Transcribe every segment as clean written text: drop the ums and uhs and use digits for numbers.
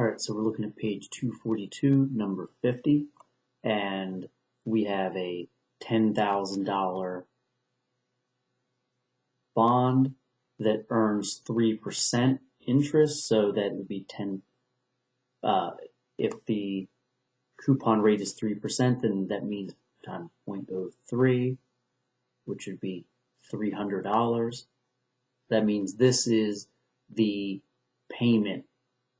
All right, so we're looking at page 242, number 50, and we have a $10,000 bond that earns 3% interest, so that would be 10. If the coupon rate is 3%, then that means times 0.03, which would be $300. That means this is the payment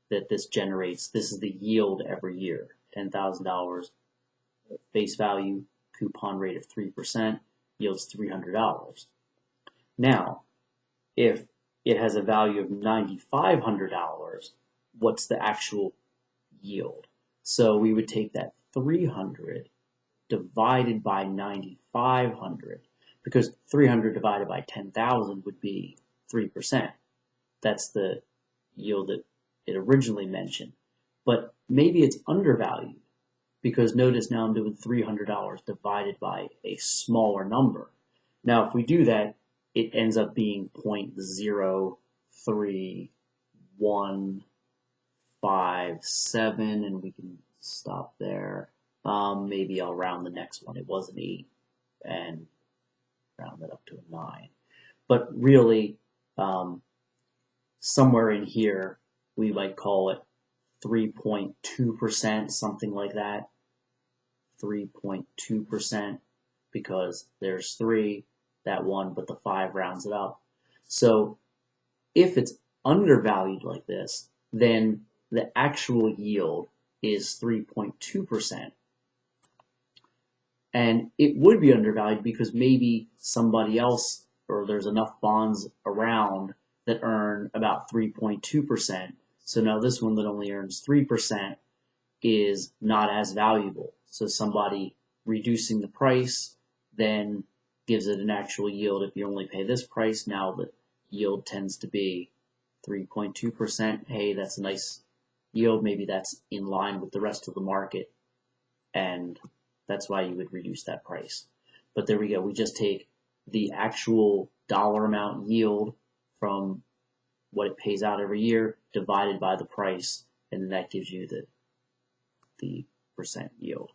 that this generates. This is the yield every year. $10,000 face value, coupon rate of 3%, yields $300. Now, if it has a value of $9,500, what's the actual yield? So we would take that 300 divided by 9,500, because 300 divided by 10,000 would be 3%. That's the yield that it originally mentioned. But maybe it's undervalued, because notice now I'm doing $300 divided by a smaller number. Now if we do that, it ends up being 0.03157, and we can stop there. Maybe I'll round the next one. It was an 8 and round it up to a 9. But really, somewhere in here, we might call it 3.2%, something like that. 3.2%, because there's 3, that 1, but the 5 rounds it up. So if it's undervalued like this, then the actual yield is 3.2%. And it would be undervalued because maybe somebody else, or there's enough bonds around that earn about 3.2%. So now this one that only earns 3% is not as valuable. So somebody reducing the price then gives it an actual yield. If you only pay this price, now the yield tends to be 3.2%. Hey, that's a nice yield. Maybe that's in line with the rest of the market, and that's why you would reduce that price. But there we go. We just take the actual dollar amount yield from what it pays out every year divided by the price, and then that gives you the percent yield.